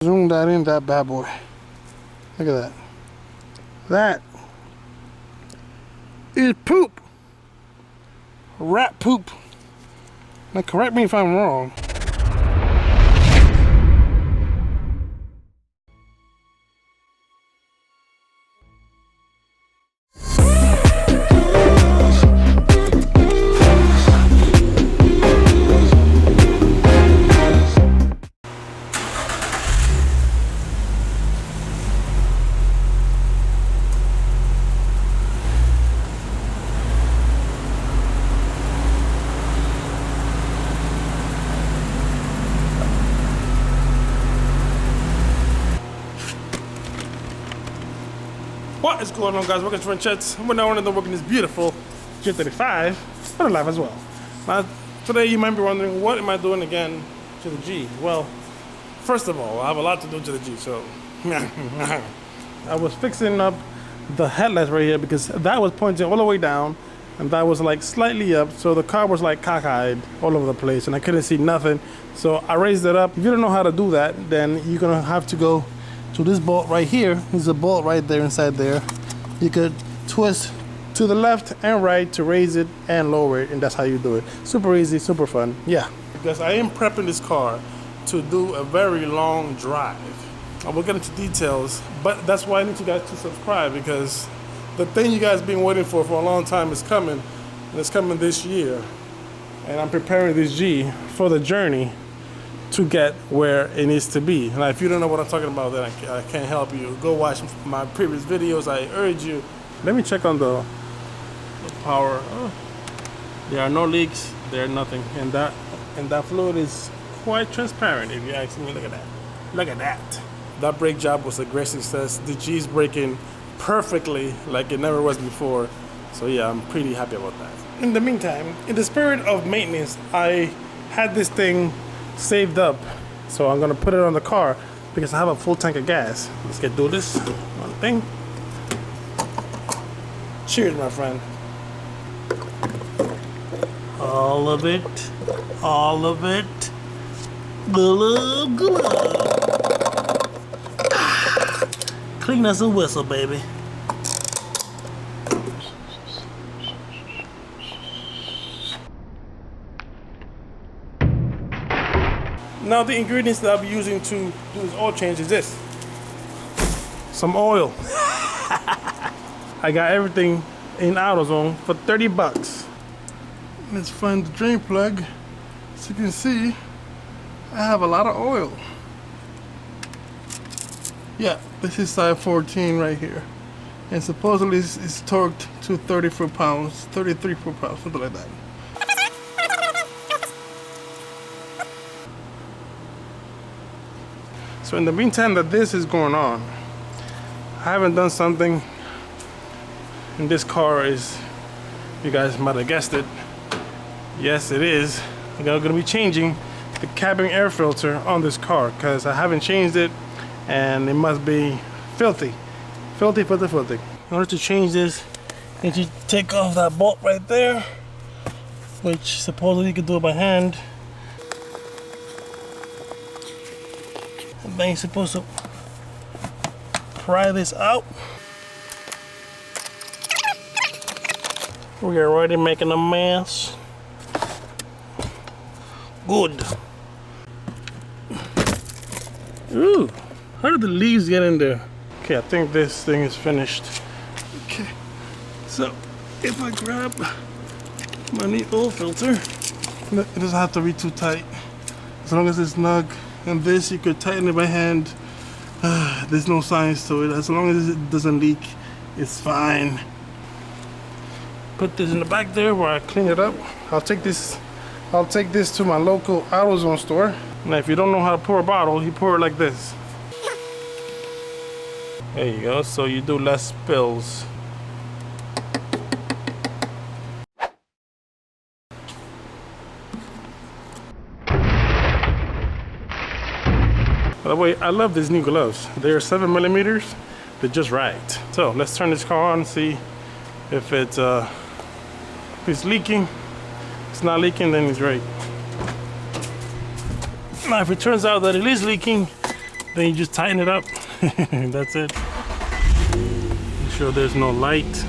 Zoom that in, that bad boy. Look at that. That is poop. Rat poop. Now correct me if I'm wrong. What is going on, guys? Welcome to Wrenchettes. We're now working this beautiful G35 for the life as well. Now, today you might be wondering, what am I doing again to the G? Well, first of all, I have a lot to do to the G, so I was fixing up the headlights right here because that was pointing all the way down and that was like slightly up, so the car was like cockeyed all over the place and I couldn't see nothing, so I raised it up. If you don't know how to do that, then you're gonna have to go to this bolt right here. There's a bolt right there inside there. You could twist to the left and right to raise it and lower it, and that's how you do it. Super easy, super fun. Yeah, because I am prepping this car to do a very long drive. I will get into details, but that's why I need you guys to subscribe, because the thing you guys been waiting for a long time is coming, and it's coming this year. And I'm preparing this G for the journey to get where it needs to be. Now, if you don't know what I'm talking about, then I can't help you. Go watch my previous videos. I urge you. Let me check on the power. Oh, there are no leaks. There's nothing, and that fluid is quite transparent. If you ask me, look at that. Look at that. That brake job was a great success. The G's braking perfectly, like it never was before. So yeah, I'm pretty happy about that. In the meantime, in the spirit of maintenance, I had this thing saved up, so I'm gonna put it on the car because I have a full tank of gas. Let's get do this one thing. Cheers, my friend. All of it, all of it. Glug, glug. Clean as a whistle, baby. Now the ingredients that I'll be using to do this oil change is this. Some oil. I got everything in AutoZone for 30 bucks. Let's find the drain plug. As you can see, I have a lot of oil. Yeah, this is size 14 right here. And supposedly it's torqued to 30 foot-pounds, 33 foot-pounds, something like that. So in the meantime that this is going on, I haven't done something, and this car is, you guys might have guessed it, yes it is, I'm gonna be changing the cabin air filter on this car because I haven't changed it and it must be filthy. Filthy. In order to change this, you need to take off that bolt right there, which supposedly you can do it by hand. Then you're supposed to pry this out. We're already making a mess. Good. Ooh, how did the leaves get in there? Okay, I think this thing is finished. Okay, so if I grab my new oil filter, it doesn't have to be too tight. As long as it's snug. And this, you could tighten it by hand. There's no science to it. As long as it doesn't leak, it's fine. Put this in the back there where I clean it up. I'll take this to my local AutoZone store. Now, if you don't know how to pour a bottle, you pour it like this. There you go. So you do less spills. By the way, I love these new gloves. They're 7mm. They're just right. So let's turn this car on and see if it's leaking. If it's not leaking, then it's great. Now, if it turns out that it is leaking, Then you just tighten it up. That's it. Make sure there's no light,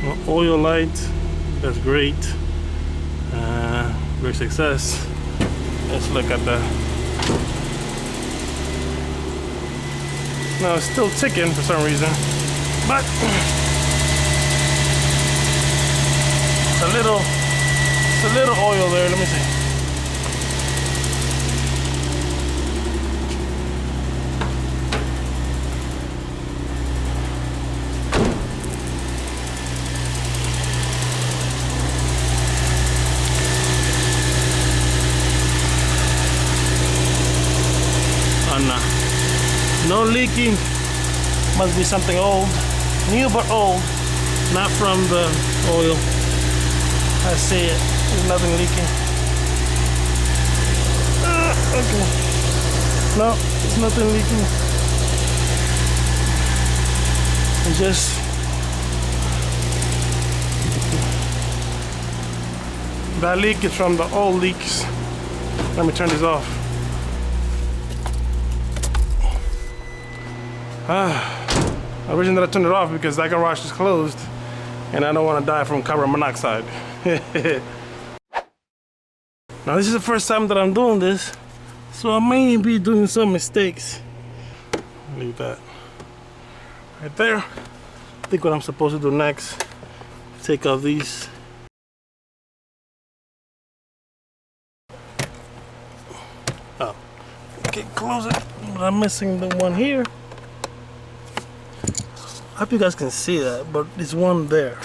no oil light. That's great. Great success. Let's look at the. No, it's still ticking for some reason, but it's a little oil there. Let me see. No leaking. Must be something old, new but old, not from the oil. I see it. There's nothing leaking. Okay. No, there's nothing leaking. It's just that leak is from the old leaks. Let me turn this off. The reason that I turned it off because that garage is closed and I don't want to die from carbon monoxide. Now this is the first time that I'm doing this, so I may be doing some mistakes. Leave that right there. I think what I'm supposed to do next, take off these. Oh, okay, close it. But I'm missing the one here. I hope you guys can see that, but there's one there.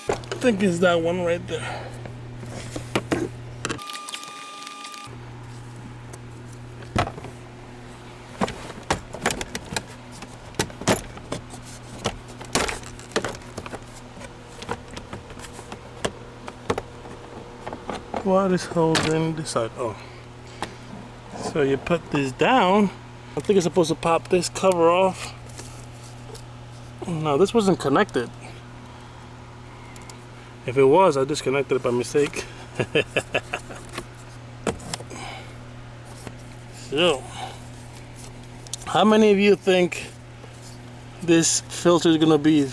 I think it's that one right there. What is holding this side? Oh. So you put this down. I think it's supposed to pop this cover off. No, this wasn't connected. If it was, I disconnected it by mistake. So, how many of you think this filter is gonna be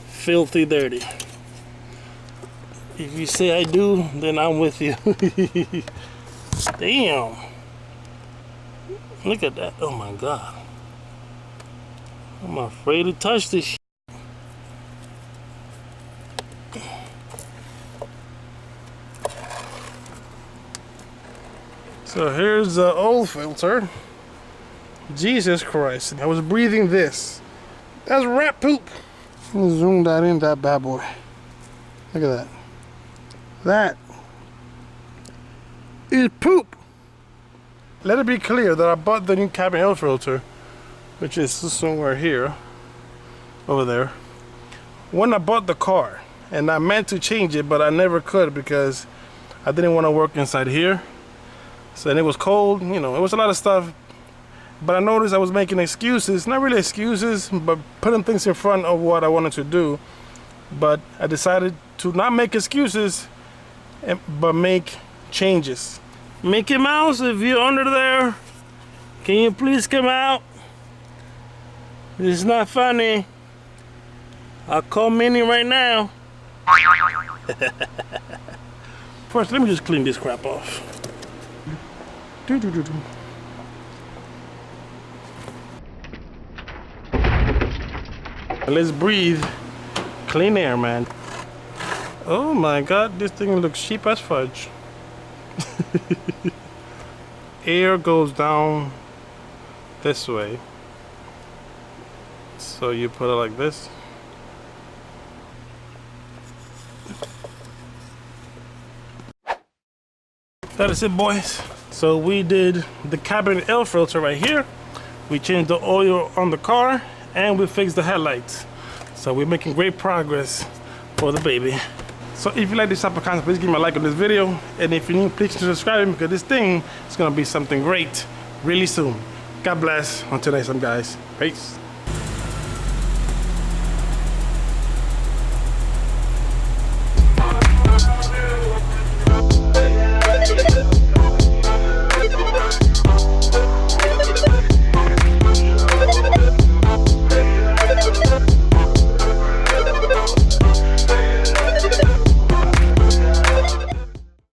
filthy dirty? If you say I do, then I'm with you. Damn. Look at that. Oh my God. I'm afraid to touch this shit. So here's the old filter. Jesus Christ. I was breathing this. That's rat poop. Let me zoom that in, that bad boy. Look at that. That is poop. Let it be clear that I bought the new cabin air filter, which is somewhere here, over there, when I bought the car. And I meant to change it, but I never could because I didn't want to work inside here. So, and it was cold, you know, it was a lot of stuff. But I noticed I was making excuses, not really excuses, but putting things in front of what I wanted to do. But I decided to not make excuses, but make changes. Mickey Mouse, if you're under there, can you please come out? It's not funny. I'll call Minnie right now. First, let me just clean this crap off. Let's breathe clean air, man. Oh my God, this thing looks cheap as fudge. Air goes down this way, so you put it like this. That is it, boys. So we did the cabin air filter right here, we changed the oil on the car, and we fixed the headlights. So we're making great progress for the baby. So if you like this type of content, please give me a like on this video. And if you're new, please consider subscribing because this thing is gonna be something great really soon. God bless. Until next time, guys. Peace.